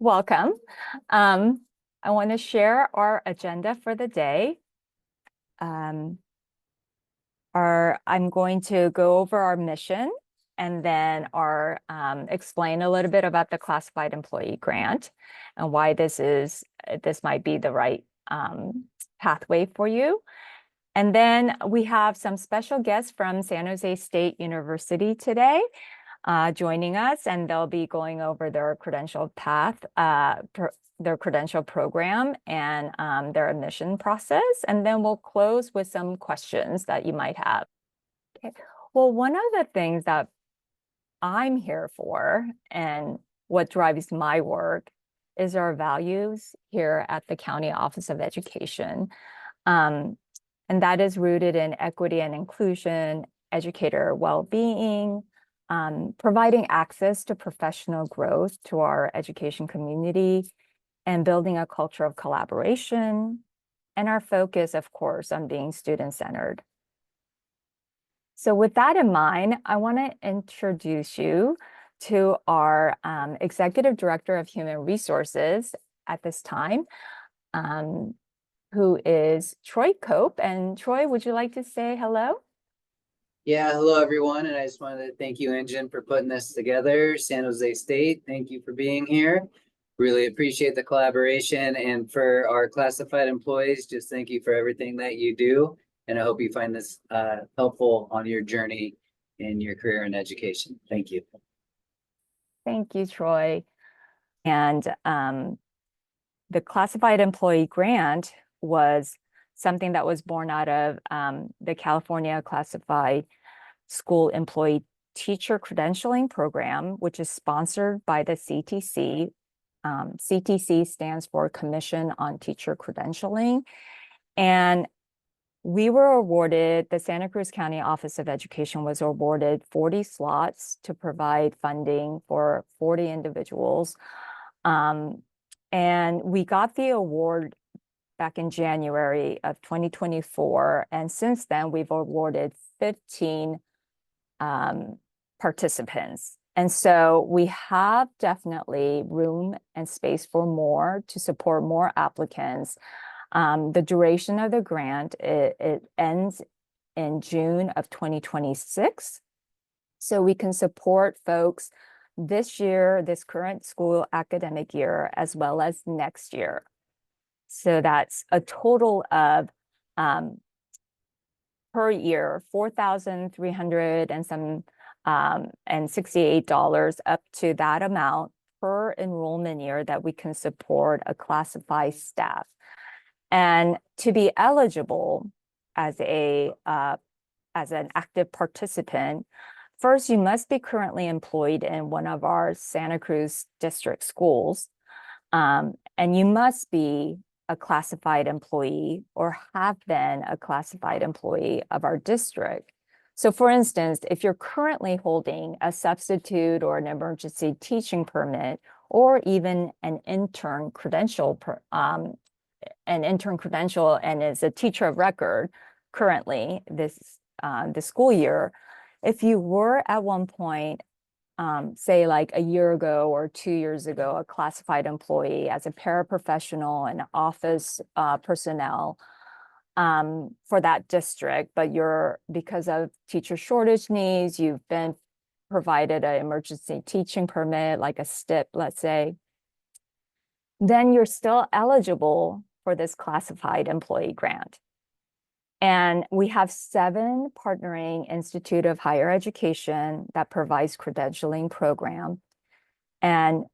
Welcome. I want to share our agenda for the day. I'm going to go over our mission and then explain a little bit about the classified employee grant and why this might be the right pathway for you. And then we have some special guests from San Jose State University today joining us, and they'll be going over their credential path, their credential program, and their admission process. And then we'll close with some questions that you might have. Okay. Well, one of the things that I'm here for and what drives my work is our values here at the County Office of Education. And that is rooted in equity and inclusion, educator well-being, providing access to professional growth to our education community, and building a culture of collaboration, and our focus, of course, on being student-centered. So with that in mind, I want to introduce you to our Executive Director of Human Resources at this time, who is Troy Cope. And Troy, would you like to say hello? Yeah, hello everyone, and I just wanted to thank you, Engine, for putting this together. San Jose State, thank you for being here. Really appreciate the collaboration, and for our classified employees, just thank you for everything that you do, and I hope you find this helpful on your journey in your career in education. Thank you. Thank you, Troy. And the classified employee grant was something that was born out of the California Classified School Employee Teacher Credentialing Program, which is sponsored by the CTC. CTC stands for Commission on Teacher Credentialing. And we were awarded, the Santa Cruz County Office of Education was awarded 40 slots to provide funding for 40 individuals. And we got the award back in January of 2024. And since then, we've awarded 15 participants. And so we have definitely room and space for more to support more applicants. The duration of the grant, it ends in June of 2026. So we can support folks this year, this current school academic year, as well as next year. So that's a total of per year, $4,300 and some and $68 up to that amount per enrollment year that we can support a classified staff. And to be eligible as an active participant, first, you must be currently employed in one of our Santa Cruz district schools, and you must be a classified employee or have been a classified employee of our district. So for instance, if you're currently holding a substitute or an emergency teaching permit, or even an intern credential, and is a teacher of record currently this school year, if you were at one point, say like a year ago or 2 years ago, a classified employee as a paraprofessional and office personnel for that district, but because of teacher shortage needs, you've been provided an emergency teaching permit, like a STIP, let's say, then you're still eligible for this classified employee grant. And we have 7 partnering Institute of Higher Education that provides credentialing program. And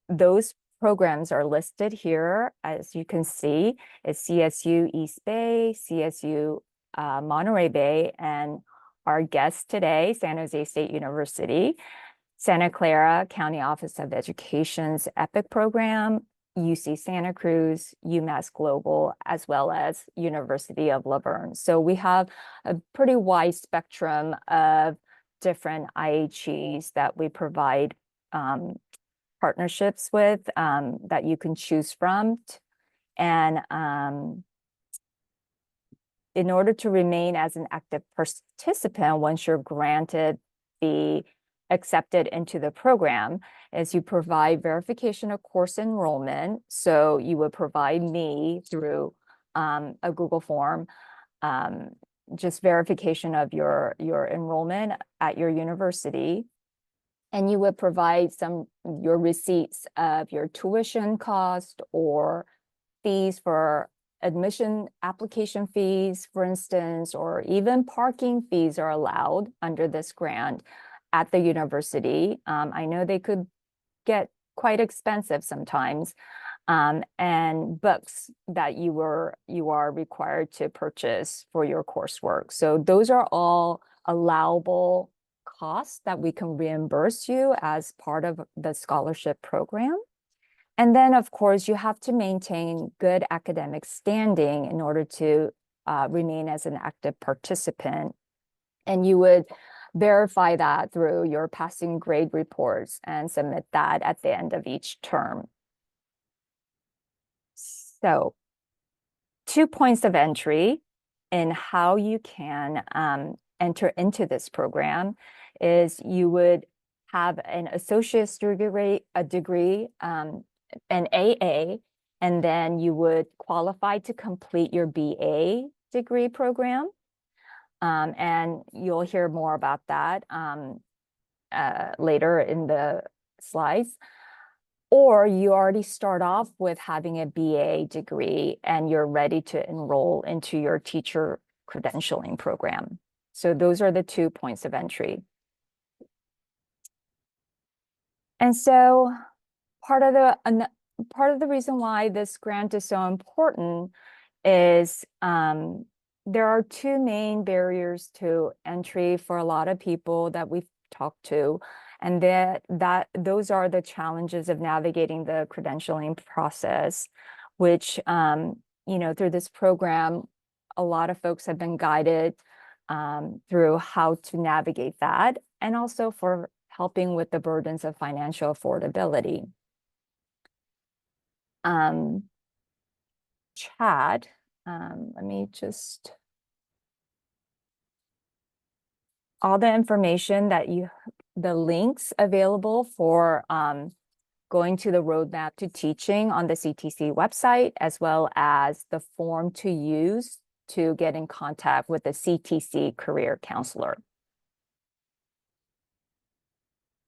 those programs are listed here. As you can see, it's CSU East Bay, CSU Monterey Bay, and our guest today, San Jose State University, Santa Clara County Office of Education's EPIC program, UC Santa Cruz, UMass Global, as well as University of La Verne. So we have a pretty wide spectrum of different IHEs that we provide partnerships with that you can choose from. And in order to remain as an active participant, once you're granted the accepted into the program is you provide verification of course enrollment. So you would provide me through a Google form, just verification of your enrollment at your university. And you would provide your receipts of your tuition cost or fees for admission application fees, for instance, or even parking fees are allowed under this grant at the university. I know they could get quite expensive sometimes, and books that you are required to purchase for your coursework. So those are all allowable costs that we can reimburse you as part of the scholarship program. And then, of course, you have to maintain good academic standing in order to remain as an active participant. And you would verify that through your passing grade reports and submit that at the end of each term. So 2 points of entry in how you can enter into this program is you would have an associate's degree, an AA, and then you would qualify to complete your BA degree program. And you'll hear more about that later in the slides. Or you already start off with having a BA degree and you're ready to enroll into your teacher credentialing program. So those are the 2 points of entry. And so part of the reason why this grant is so important is there are 2 main barriers to entry for a lot of people that we've talked to, and those are the challenges of navigating the credentialing process, which through this program, a lot of folks have been guided through how to navigate that, and also for helping with the burdens of financial affordability. Chad, let me just, all the information that the links available for going to the roadmap to teaching on the CTC website, as well as the form to use to get in contact with the CTC career counselor.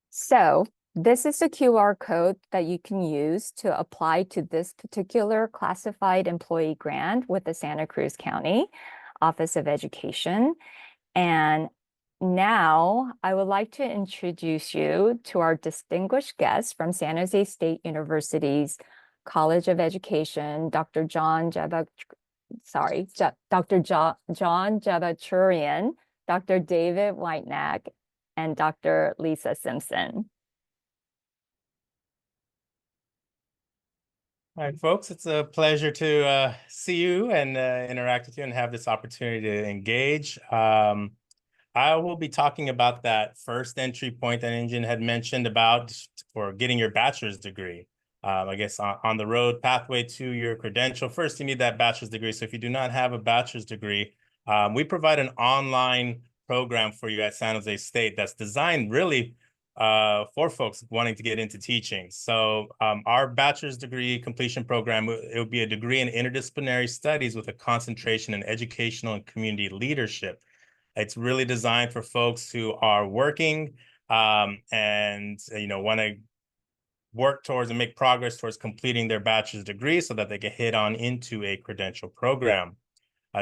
So this is the QR code that you can use to apply to this particular classified employee grant with the Santa Cruz County Office of Education. And now I would like to introduce you to our distinguished guest from San Jose State University's College of Education, Dr. John Jabaqchourian, Dr. David Whitenack, and Dr. Lisa Simpson. All right, folks, it's a pleasure to see you and interact with you and have this opportunity to engage. I will be talking about that first entry point that Ingen had mentioned about for getting your bachelor's degree. I guess on the road pathway to your credential, first you need that bachelor's degree. So if you do not have a bachelor's degree, we provide an online program for you at San Jose State that's designed really for folks wanting to get into teaching. So our bachelor's degree completion program, it would be a degree in interdisciplinary studies with a concentration in educational and community leadership. It's really designed for folks who are working and want to work towards and make progress towards completing their bachelor's degree so that they can hit on into a credential program.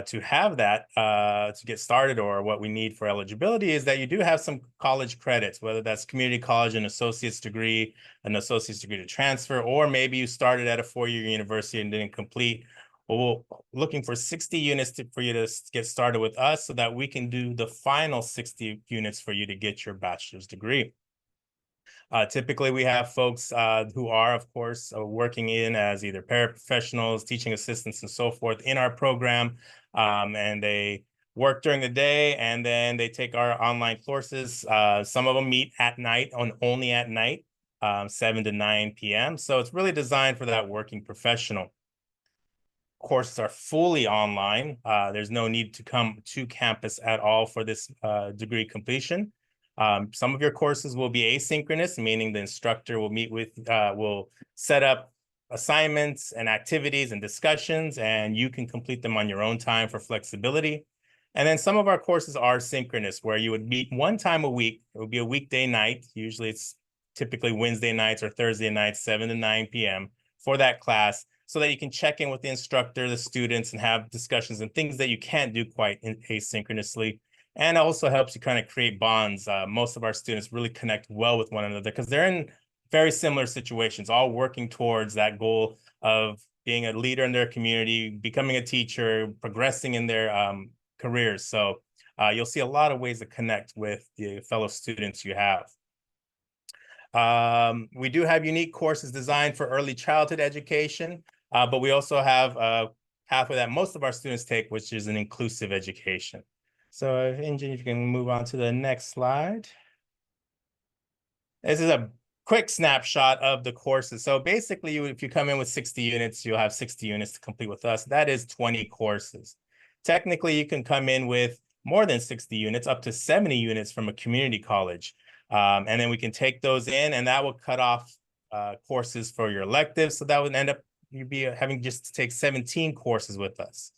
To have that, to get started, or what we need for eligibility is that you do have some college credits, whether that's community college, an associate's degree to transfer, or maybe you started at a 4-year university and didn't complete. Well, we're looking for 60 units for you to get started with us so that we can do the final 60 units for you to get your bachelor's degree. Typically, we have folks who are, of course, working in as either paraprofessionals, teaching assistants, and so forth in our program. And they work during the day, and then they take our online courses. Some of them meet at night, only at night, 7 to 9 p.m. So it's really designed for that working professional. Courses are fully online. There's no need to come to campus at all for this degree completion. Some of your courses will be asynchronous, meaning the instructor will will set up assignments and activities and discussions, and you can complete them on your own time for flexibility. And then some of our courses are synchronous, where you would meet one time a week. It would be a weekday night. Usually it's typically Wednesday nights or Thursday nights, 7 to 9 p.m. for that class, so that you can check in with the instructor, the students, and have discussions and things that you can't do quite asynchronously. And it also helps you kind of create bonds. Most of our students really connect well with one another because they're in very similar situations, all working towards that goal of being a leader in their community, becoming a teacher, progressing in their careers. So you'll see a lot of ways to connect with the fellow students you have. We do have unique courses designed for early childhood education, but we also have a pathway that most of our students take, which is an inclusive education. So Engine, if you can move on to the next slide. This is a quick snapshot of the courses. So basically, if you come in with 60 units, you'll have 60 units to complete with us. That is 20 courses. Technically, you can come in with more than 60 units, up to 70 units from a community college. And then we can take those in, and that will cut off courses for your electives. So that would end up you'd be having just to take 17 courses with us.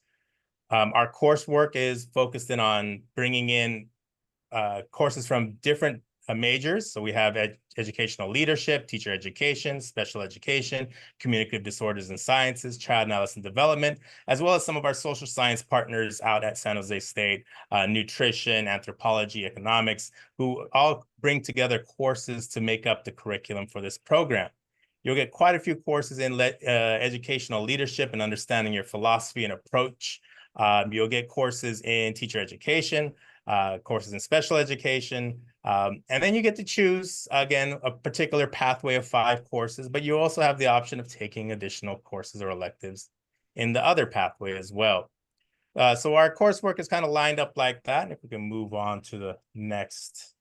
Our coursework is focused in on bringing in courses from different majors. So we have educational leadership, teacher education, special education, communicative disorders and sciences, child and adolescent development, as well as some of our social science partners out at San Jose State, nutrition, anthropology, economics, who all bring together courses to make up the curriculum for this program. You'll get quite a few courses in educational leadership and understanding your philosophy and approach. You'll get courses in teacher education, courses in special education, and then you get to choose, again, a particular pathway of 5 courses, but you also have the option of taking additional courses or electives in the other pathway as well. So our coursework is kind of lined up like that. And if we can move on to the next,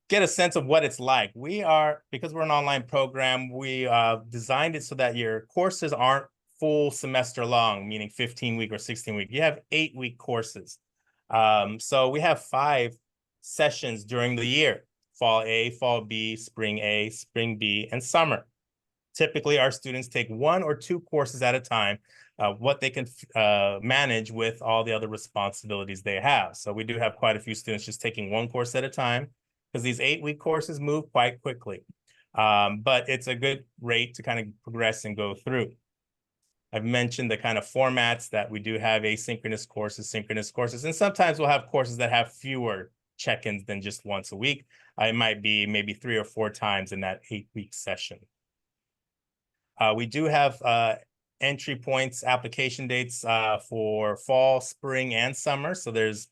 get a sense of what it's like. Because we're an online program, we designed it so that your courses aren't full semester long, meaning 15-week or 16-week. You have 8-week courses. So we have 5 sessions during the year: fall A, fall B, spring A, spring B, and summer. Typically, our students take 1 or 2 courses at a time, what they can manage with all the other responsibilities they have. So we do have quite a few students just taking 1 course at a time, because these 8-week courses move quite quickly. But it's a good rate to kind of progress and go through. I've mentioned the kind of formats that we do have: asynchronous courses, synchronous courses, and sometimes we'll have courses that have fewer check-ins than just once a week. It might be maybe 3 or 4 times in that 8-week session. We do have entry points, application dates for fall, spring, and summer. So there's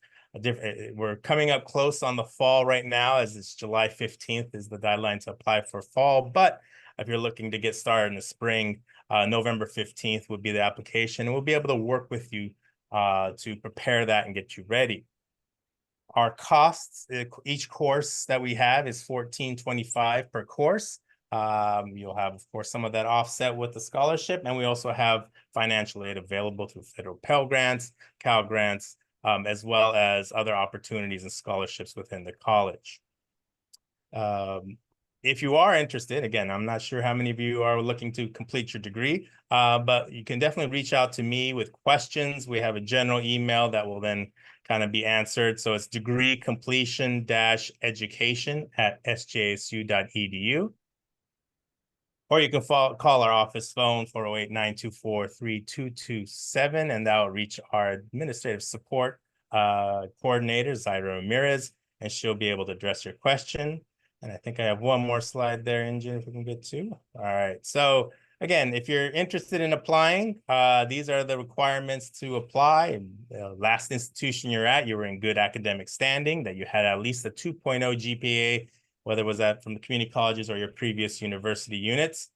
we're coming up close on the fall right now, as it's July 15th is the deadline to apply for fall. But if you're looking to get started in the spring, November 15th would be the application, and we'll be able to work with you to prepare that and get you ready. Our costs, each course that we have is $14.25 per course. You'll have, of course, some of that offset with the scholarship, and we also have financial aid available through federal Pell Grants, Cal Grants, as well as other opportunities and scholarships within the college. If you are interested, again, I'm not sure how many of you are looking to complete your degree, but you can definitely reach out to me with questions. We have a general email that will then kind of be answered. So it's degreecompletion-education@sjsu.edu. Or you can call our office phone, 408-924-3227, and that will reach our administrative support coordinator, Zaira Ramirez, and she'll be able to address your question. And I think I have one more slide there, Engine, if we can get to. All right. So again, if you're interested in applying, these are the requirements to apply. Last institution you're at, you were in good academic standing, that you had at least a 2.0 GPA, whether it was that from the community colleges or your previous university units,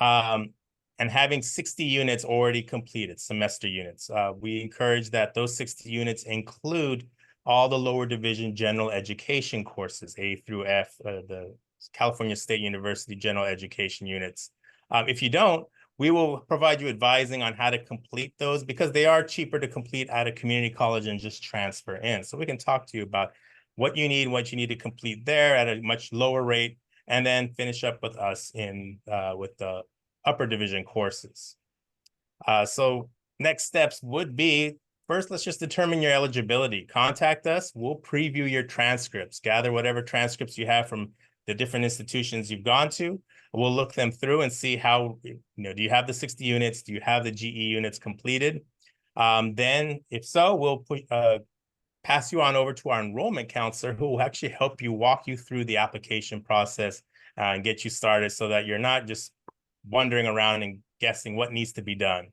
and having 60 units already completed, semester units. We encourage that those 60 units include all the lower division general education courses, A through F, the California State University general education units. If you don't, we will provide you advising on how to complete those, because they are cheaper to complete at a community college and just transfer in. So we can talk to you about what you need to complete there at a much lower rate, and then finish up with us with the upper division courses. So next steps would be, first, let's just determine your eligibility. Contact us. We'll preview your transcripts, gather whatever transcripts you have from the different institutions you've gone to. We'll look them through and see how, do you have the 60 units? Do you have the GE units completed? Then if so, we'll pass you on over to our enrollment counselor, who will actually help you, walk you through the application process and get you started, so that you're not just wandering around and guessing what needs to be done.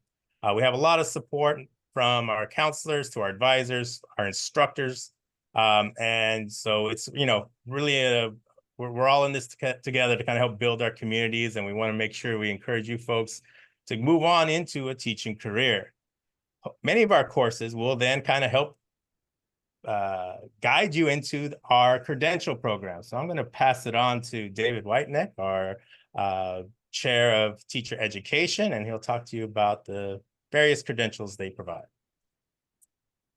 We have a lot of support from our counselors to our advisors, our instructors. And so it's, really we're all in this together to kind of help build our communities. And we want to make sure we encourage you folks to move on into a teaching career. Many of our courses will then kind of help guide you into our credential program. So I'm going to pass it on to David Whitenack, our Chair of Teacher Education, and he'll talk to you about the various credentials they provide.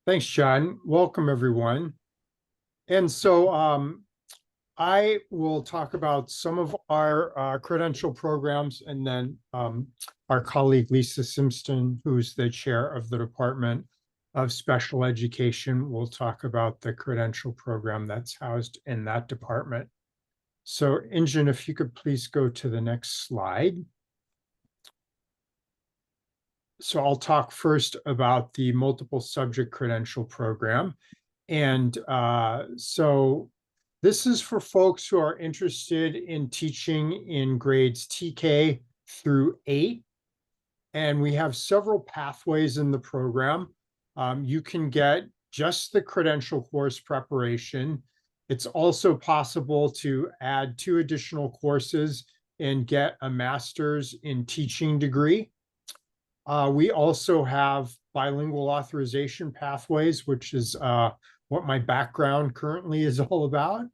Thanks, John. Welcome, everyone. And so I will talk about some of our credential programs, and then our colleague Lisa Simpson, who's the chair of the Department of Special Education, will talk about the credential program that's housed in that department. So, Ingen, if you could please go to the next slide. So I'll talk first about the multiple subject credential program. And so this is for folks who are interested in teaching in grades TK through 8. And we have several pathways in the program. You can get just the credential course preparation. It's also possible to add 2 additional courses and get a master's in teaching degree. We also have bilingual authorization pathways, which is what my background currently is all about.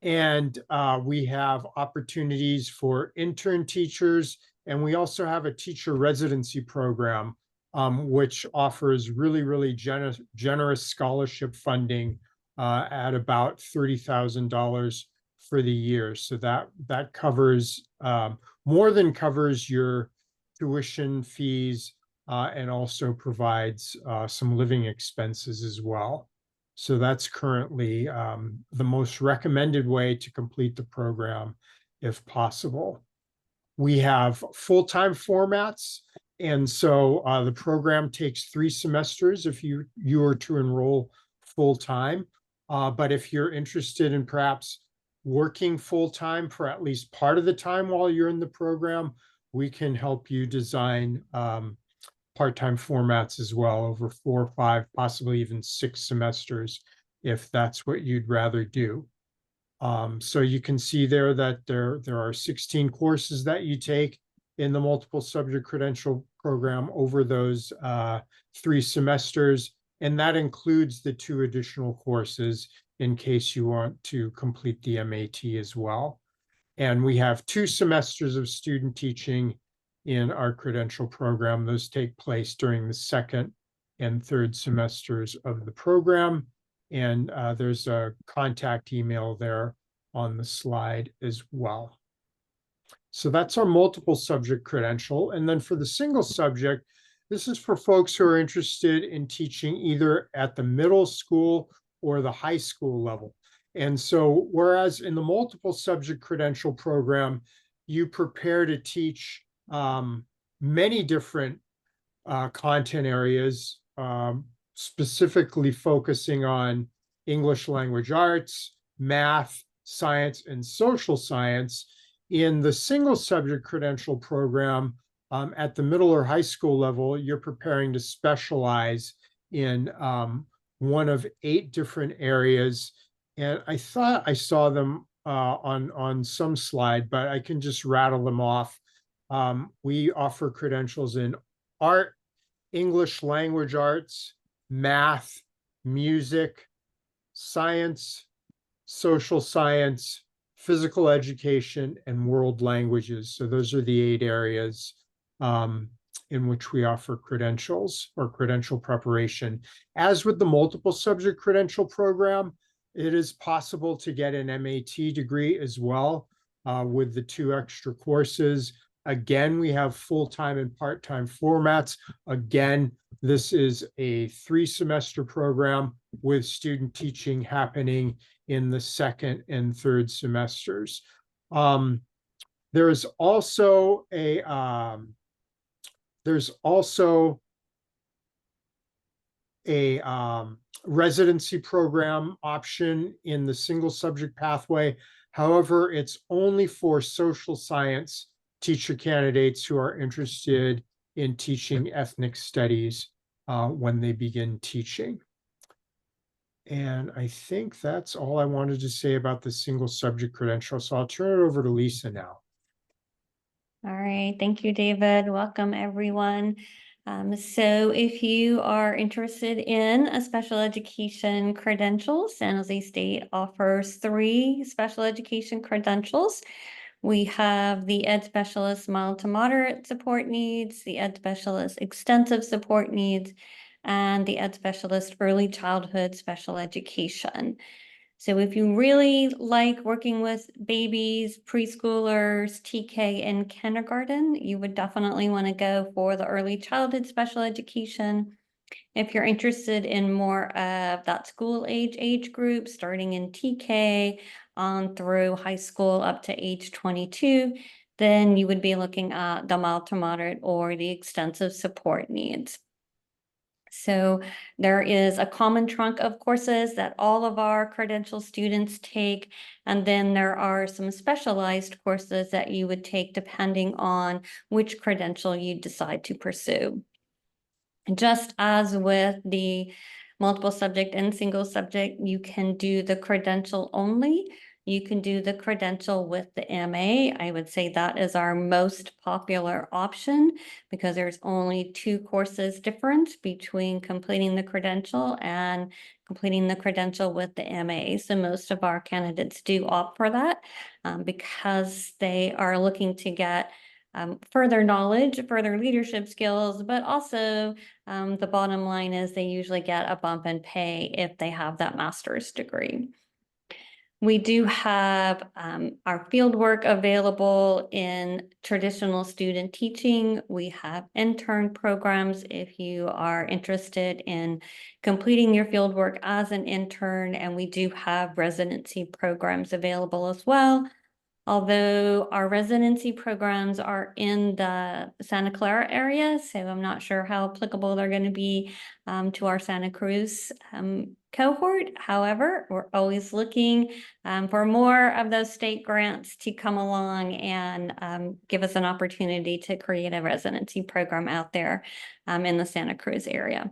And we have opportunities for intern teachers, and we also have a teacher residency program, which offers really, really generous scholarship funding at about $30,000 for the year. So that covers more than covers your tuition fees and also provides some living expenses as well. So that's currently the most recommended way to complete the program, if possible. We have full-time formats, and so the program takes 3 semesters if you are to enroll full-time. But if you're interested in perhaps working full-time for at least part of the time while you're in the program, we can help you design part-time formats as well over 4 or 5, possibly even 6 semesters, if that's what you'd rather do. So you can see there that there are 16 courses that you take in the multiple subject credential program over those 3 semesters, and that includes the 2 additional courses in case you want to complete the MAT as well. And we have 2 semesters of student teaching in our credential program. Those take place during the 2nd and 3rd semesters of the program. And there's a contact email there on the slide as well. So that's our multiple subject credential. And then for the single subject, this is for folks who are interested in teaching either at the middle school or the high school level. And so whereas in the multiple subject credential program, you prepare to teach many different content areas, specifically focusing on English language arts, math, science, and social science. In the single subject credential program, at the middle or high school level, you're preparing to specialize in one of 8 different areas. And I thought I saw them on some slide, but I can just rattle them off. We offer credentials in art, English language arts, math, music, science, social science, physical education, and world languages. So those are the 8 areas in which we offer credentials or credential preparation. As with the multiple subject credential program, It is possible to get an MAT degree as well with the 2 extra courses. Again, we have full-time and part-time formats. Again, this is a 3-semester program with student teaching happening in the 2nd and 3rd semesters. There is also a residency program option in the single subject pathway. However, it's only for social science teacher candidates who are interested in teaching ethnic studies when they begin teaching. And I think that's all I wanted to say about the single subject credential. So I'll turn it over to Lisa now. All right, thank you, David. Welcome, everyone. So if you are interested in a special education credential, San Jose State offers 3 special education credentials. We have the Ed Specialist Mild to Moderate Support Needs, the Ed Specialist Extensive Support Needs, and the Ed Specialist Early Childhood Special Education. So if you really like working with babies, preschoolers, TK, and kindergarten, you would definitely want to go for the early childhood special education. If you're interested in more of that school age group, starting in TK on through high school up to age 22, then you would be looking at the mild to moderate or the extensive support needs. So there is a common trunk of courses that all of our credential students take, and then there are some specialized courses that you would take depending on which credential you decide to pursue. Just as with the multiple subject and single subject, you can do the credential only. You can do the credential with the MA. I would say that is our most popular option because there's only 2 courses difference between completing the credential and completing the credential with the MA. So most of our candidates do opt for that because they are looking to get further knowledge, further leadership skills, but also the bottom line is they usually get a bump in pay if they have that master's degree. We do have our fieldwork available in traditional student teaching. We have intern programs if you are interested in completing your fieldwork as an intern, and we do have residency programs available as well. Although our residency programs are in the Santa Clara area, so I'm not sure how applicable they're going to be to our Santa Cruz cohort. However, we're always looking for more of those state grants to come along and give us an opportunity to create a residency program out there in the Santa Cruz area.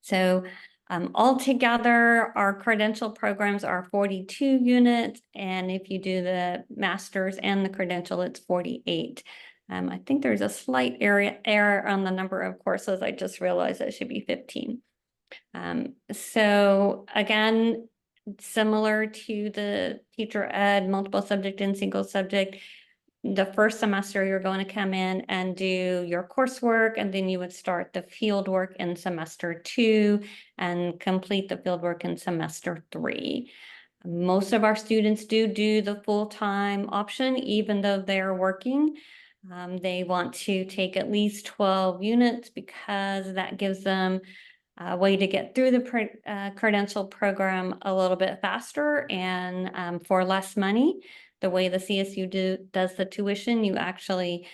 So altogether, our credential programs are 42 units, and if you do the master's and the credential, it's 48. I think there's a slight error on the number of courses. I just realized it should be 15. So again, similar to the teacher ed, multiple subject and single subject, the first semester you're going to come in and do your coursework, and then you would start the field work in semester 2 and complete the field work in semester 3. Most of our students do the full-time option, even though they're working. They want to take at least 12 units because that gives them a way to get through the credential program a little bit faster and for less money. The way the CSU does the tuition, you actually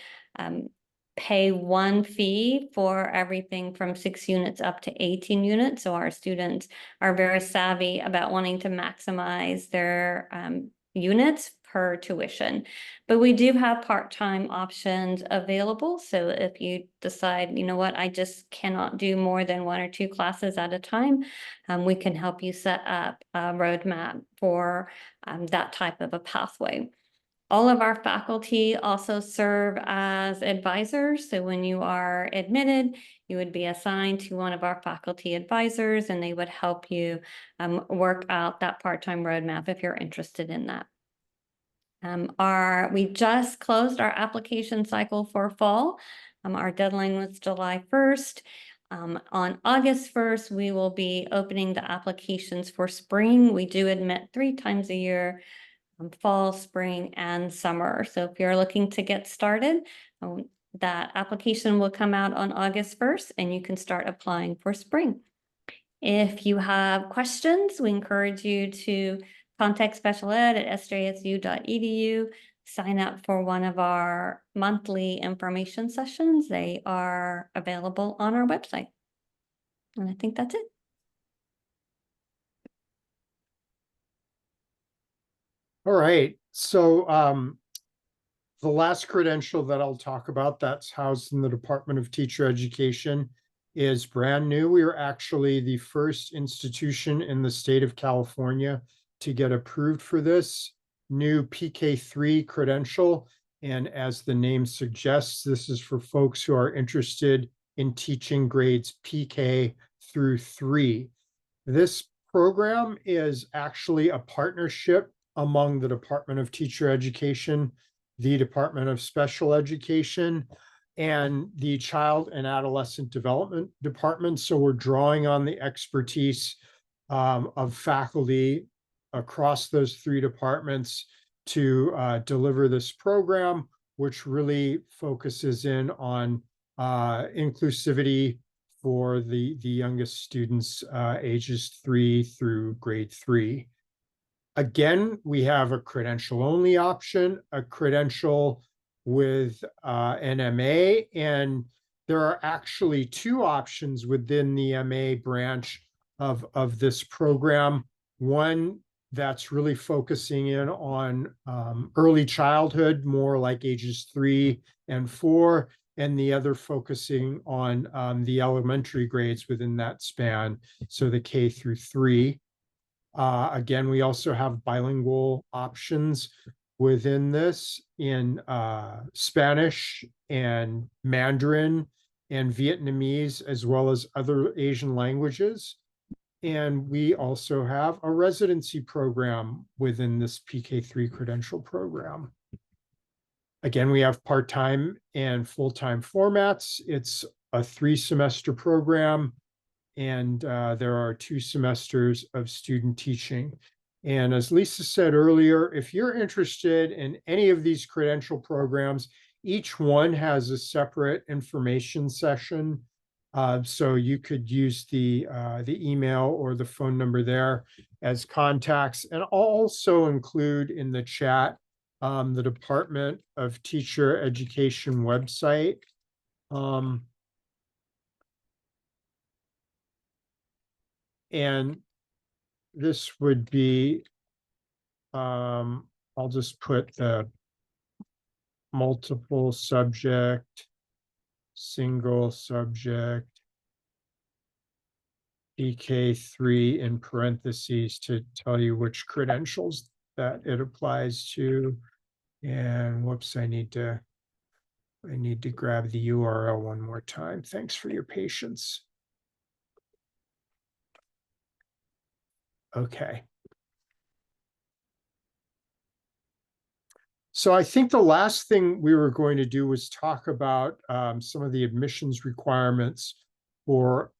pay 1 fee for everything from 6 units up to 18 units. So our students are very savvy about wanting to maximize their units per tuition. But we do have part-time options available. So if you decide, you know what, I just cannot do more than 1 or 2 classes at a time, we can help you set up a roadmap for that type of a pathway. All of our faculty also serve as advisors. So when you are admitted, you would be assigned to one of our faculty advisors, and they would help you work out that part-time roadmap if you're interested in that. We just closed our application cycle for fall. Our deadline was July 1st. On August 1st, we will be opening the applications for spring. We do admit 3 times a year, fall, spring, and summer. So if you're looking to get started, that application will come out on August 1st, and you can start applying for spring. If you have questions, we encourage you to contact special ed at sjsu.edu. Sign up for one of our monthly information sessions. They are available on our website. And I think that's it. All right. So the last credential that I'll talk about that's housed in the Department of Teacher Education is brand new. We are actually the first institution in the state of California to get approved for this new PK3 credential. And as the name suggests, this is for folks who are interested in teaching grades PK through 3. This program is actually a partnership among the Department of Teacher Education, the Department of Special Education, and the Child and Adolescent Development Department. So we're drawing on the expertise of faculty across those 3 departments to deliver this program, which really focuses in on inclusivity for the youngest students, ages 3 through grade 3. Again, we have a credential-only option, a credential with an MA, and there are actually 2 options within the MA branch of this program. One that's really focusing in on early childhood, more like ages 3 and 4, and the other focusing on the elementary grades within that span, so the K through 3. Again, we also have bilingual options within this in Spanish and Mandarin and Vietnamese, as well as other Asian languages. And we also have a residency program within this PK3 credential program. Again, we have part-time and full-time formats. It's a 3-semester program, and there are 2 semesters of student teaching. And as Lisa said earlier, if you're interested in any of these credential programs, each one has a separate information session. So you could use the email or the phone number there as contacts, and I'll also include in the chat the Department of Teacher Education website. And this would be, I'll just put the multiple subject, single subject, PK3 in parentheses to tell you which credentials that it applies to. And whoops, I need to grab the URL one more time. Thanks for your patience. Okay. So I think the last thing we were going to do was talk about some of the admissions requirements for,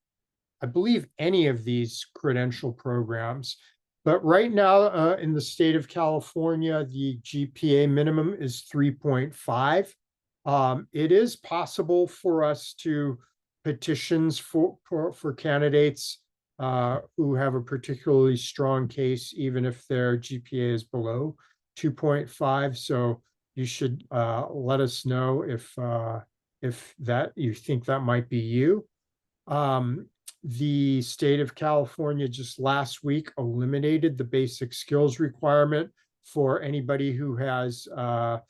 I believe, any of these credential programs. But right now in the state of California, the GPA minimum is 3.5. It is possible for us to petitions for candidates who have a particularly strong case, even if their GPA is below 2.5. So you should let us know if that you think that might be you. The state of California just last week eliminated the basic skills requirement for anybody who has a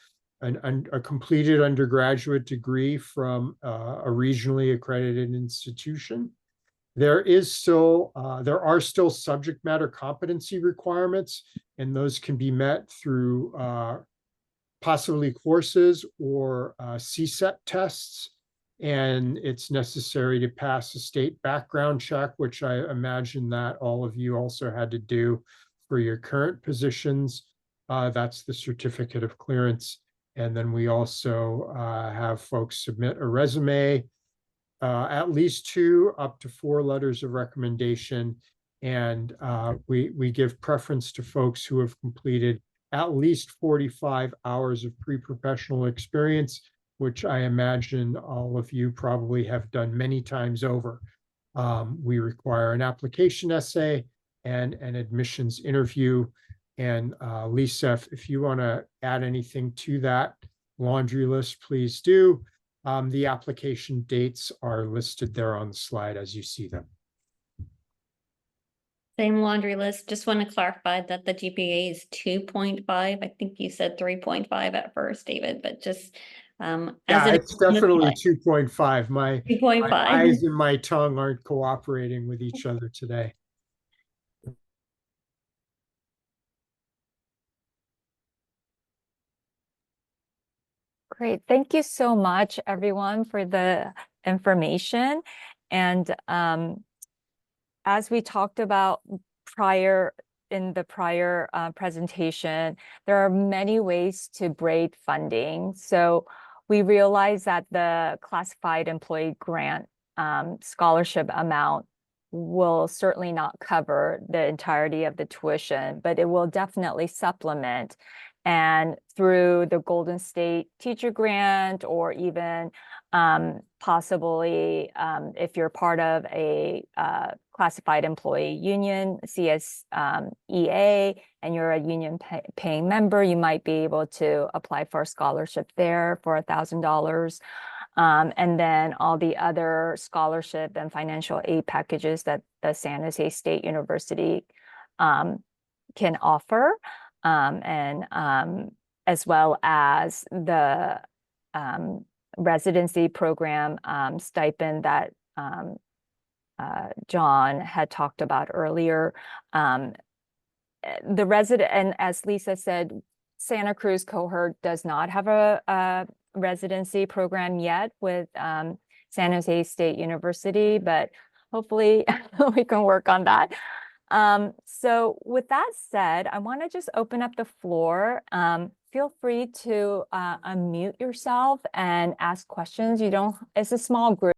completed undergraduate degree from a regionally accredited institution. There are still subject matter competency requirements, and those can be met through possibly courses or CSET tests. And it's necessary to pass a state background check, which I imagine that all of you also had to do for your current positions. That's the certificate of clearance. And then we also have folks submit a resume, at least 2 up to 4 letters of recommendation. And we give preference to folks who have completed at least 45 hours of pre-professional experience, which I imagine all of you probably have done many times over. We require an application essay and an admissions interview. And Lisa, if you want to add anything to that laundry list, please do. The application dates are listed there on the slide as you see them. Same laundry list. Just want to clarify that the GPA is 2.5. I think you said 3.5 at first, David, but just Yeah, as it's definitely 2.5. My 2.5. eyes and my tongue aren't cooperating with each other today. Great. Thank you so much, everyone, for the information. And as we talked about in the prior presentation, there are many ways to braid funding. So we realize that the classified employee grant scholarship amount will certainly not cover the entirety of the tuition, but it will definitely supplement. And through the Golden State Teacher Grant, or even possibly if you're part of a classified employee union, CSEA, and you're a union paying member, you might be able to apply for a scholarship there for $1,000. And then all the other scholarship and financial aid packages that the San Jose State University can offer. As well as the residency program stipend that John had talked about earlier. And as Lisa said, Santa Cruz cohort does not have a residency program yet with San Jose State University, but hopefully we can work on that. So with that said, I want to just open up the floor. Feel free to unmute yourself and ask questions. It's a small group.